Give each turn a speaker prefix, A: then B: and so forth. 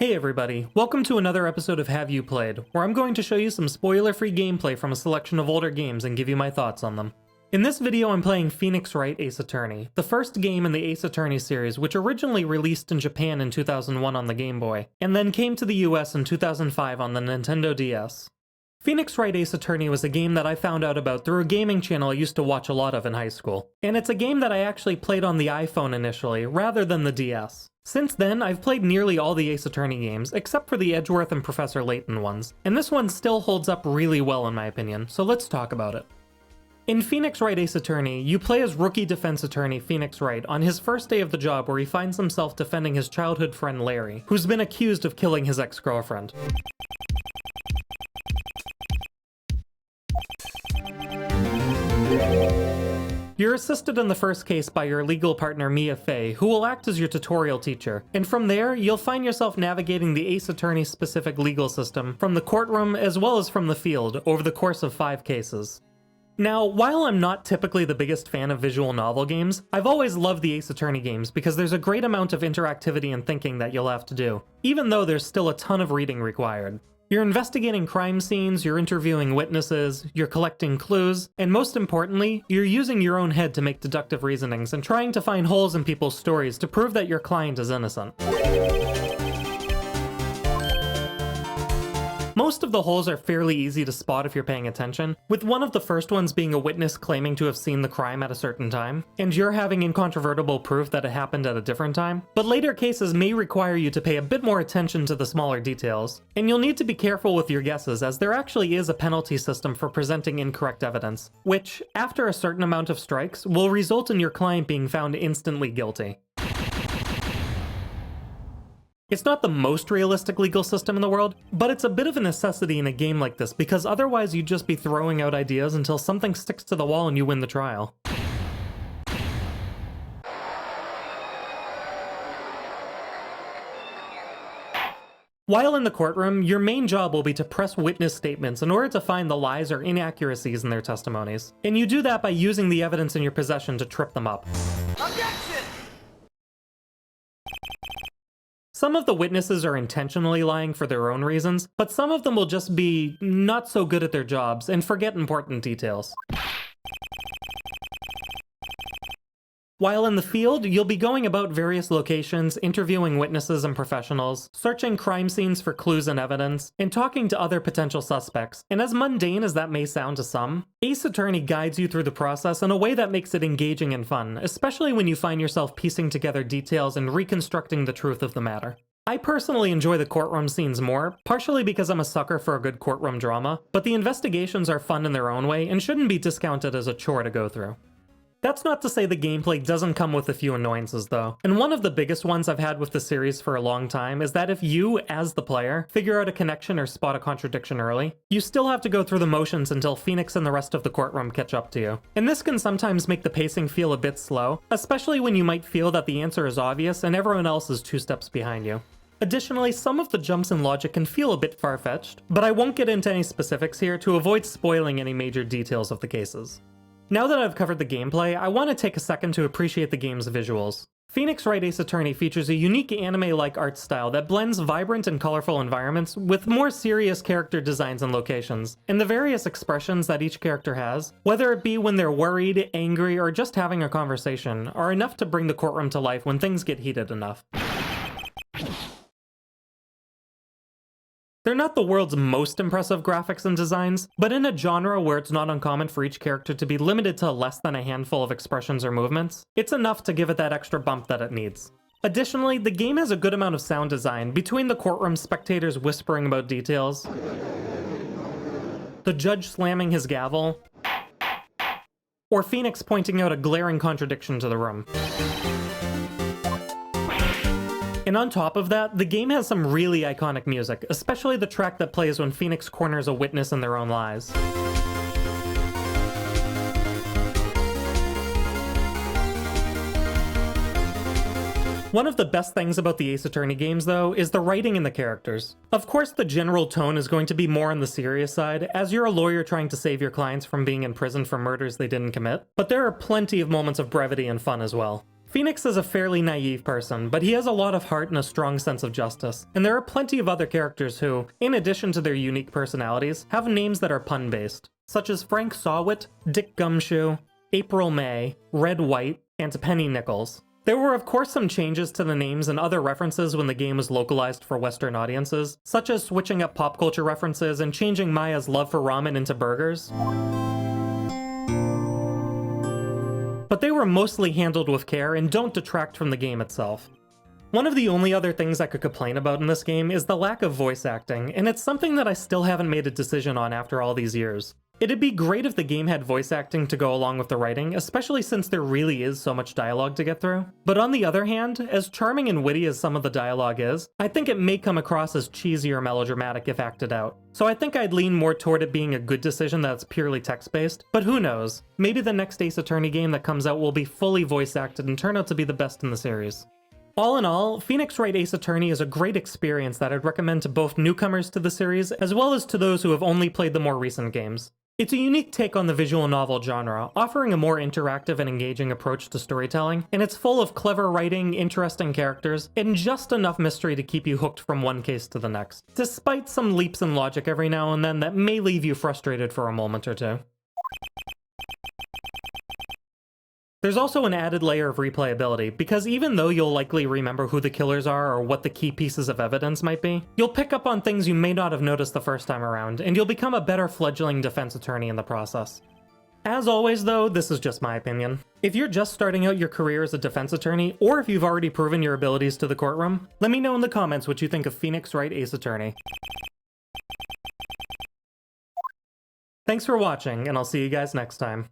A: Hey everybody, welcome to another episode of Have You Played, where I'm going to show you some spoiler-free gameplay from a selection of older games and give you my thoughts on them. In this video I'm playing Phoenix Wright Ace Attorney, the first game in the Ace Attorney series which originally released in Japan in 2001 on the Game Boy, and then came to the US in 2005 on the Nintendo DS. Phoenix Wright Ace Attorney was a game that I found out about through a gaming channel I used to watch a lot of in high school, and it's a game that I actually played on the iPhone initially, rather than the DS. Since then, I've played nearly all the Ace Attorney games, except for the Edgeworth and Professor Layton ones, and this one still holds up really well in my opinion, so let's talk about it. In Phoenix Wright Ace Attorney, you play as rookie defense attorney Phoenix Wright on his first day of the job where he finds himself defending his childhood friend Larry, who's been accused of killing his ex-girlfriend. You're assisted in the first case by your legal partner Mia Fey, who will act as your tutorial teacher, and from there, you'll find yourself navigating the Ace Attorney-specific legal system from the courtroom as well as from the field over the course of 5 cases. Now, while I'm not typically the biggest fan of visual novel games, I've always loved the Ace Attorney games because there's a great amount of interactivity and thinking that you'll have to do, even though there's still a ton of reading required. You're investigating crime scenes, you're interviewing witnesses, you're collecting clues, and most importantly, you're using your own head to make deductive reasonings and trying to find holes in people's stories to prove that your client is innocent. Most of the holes are fairly easy to spot if you're paying attention, with one of the first ones being a witness claiming to have seen the crime at a certain time, and you're having incontrovertible proof that it happened at a different time. But later cases may require you to pay a bit more attention to the smaller details, and you'll need to be careful with your guesses as there actually is a penalty system for presenting incorrect evidence, which, after a certain amount of strikes, will result in your client being found instantly guilty. It's not the most realistic legal system in the world, but it's a bit of a necessity in a game like this because otherwise you'd just be throwing out ideas until something sticks to the wall and you win the trial. While in the courtroom, your main job will be to press witness statements in order to find the lies or inaccuracies in their testimonies, and you do that by using the evidence in your possession to trip them up. Objection! Some of the witnesses are intentionally lying for their own reasons, but some of them will just be not so good at their jobs and forget important details. While in the field, you'll be going about various locations, interviewing witnesses and professionals, searching crime scenes for clues and evidence, and talking to other potential suspects. And as mundane as that may sound to some, Ace Attorney guides you through the process in a way that makes it engaging and fun, especially when you find yourself piecing together details and reconstructing the truth of the matter. I personally enjoy the courtroom scenes more, partially because I'm a sucker for a good courtroom drama, but the investigations are fun in their own way and shouldn't be discounted as a chore to go through. That's not to say the gameplay doesn't come with a few annoyances though, and one of the biggest ones I've had with the series for a long time is that if you, as the player, figure out a connection or spot a contradiction early, you still have to go through the motions until Phoenix and the rest of the courtroom catch up to you. And this can sometimes make the pacing feel a bit slow, especially when you might feel that the answer is obvious and everyone else is 2 steps behind you. Additionally, some of the jumps in logic can feel a bit far-fetched, but I won't get into any specifics here to avoid spoiling any major details of the cases. Now that I've covered the gameplay, I want to take a second to appreciate the game's visuals. Phoenix Wright Ace Attorney features a unique anime-like art style that blends vibrant and colorful environments with more serious character designs and locations, and the various expressions that each character has, whether it be when they're worried, angry, or just having a conversation, are enough to bring the courtroom to life when things get heated enough. They're not the world's most impressive graphics and designs, but in a genre where it's not uncommon for each character to be limited to less than a handful of expressions or movements, it's enough to give it that extra bump that it needs. Additionally, the game has a good amount of sound design between the courtroom spectators whispering about details, the judge slamming his gavel, or Phoenix pointing out a glaring contradiction to the room. And on top of that, the game has some really iconic music, especially the track that plays when Phoenix corners a witness in their own lies. One of the best things about the Ace Attorney games, though, is the writing and the characters. Of course, the general tone is going to be more on the serious side, as you're a lawyer trying to save your clients from being in prison for murders they didn't commit, but there are plenty of moments of brevity and fun as well. Phoenix is a fairly naive person, but he has a lot of heart and a strong sense of justice. And there are plenty of other characters who, in addition to their unique personalities, have names that are pun-based, such as Frank Sawwit, Dick Gumshoe, April May, Red White, and Penny Nichols. There were of course some changes to the names and other references when the game was localized for Western audiences, such as switching up pop culture references and changing Maya's love for ramen into burgers. But they were mostly handled with care and don't detract from the game itself. One of the only other things I could complain about in this game is the lack of voice acting, and it's something that I still haven't made a decision on after all these years. It'd be great if the game had voice acting to go along with the writing, especially since there really is so much dialogue to get through. But on the other hand, as charming and witty as some of the dialogue is, I think it may come across as cheesy or melodramatic if acted out. So I think I'd lean more toward it being a good decision that's purely text-based, but who knows? Maybe the next Ace Attorney game that comes out will be fully voice acted and turn out to be the best in the series. All in all, Phoenix Wright Ace Attorney is a great experience that I'd recommend to both newcomers to the series, as well as to those who have only played the more recent games. It's a unique take on the visual novel genre, offering a more interactive and engaging approach to storytelling, and it's full of clever writing, interesting characters, and just enough mystery to keep you hooked from one case to the next, despite some leaps in logic every now and then that may leave you frustrated for a moment or two. There's also an added layer of replayability, because even though you'll likely remember who the killers are or what the key pieces of evidence might be, you'll pick up on things you may not have noticed the first time around, and you'll become a better fledgling defense attorney in the process. As always though, this is just my opinion. If you're just starting out your career as a defense attorney, or if you've already proven your abilities to the courtroom, let me know in the comments what you think of Phoenix Wright Ace Attorney. Thanks for watching, and I'll see you guys next time.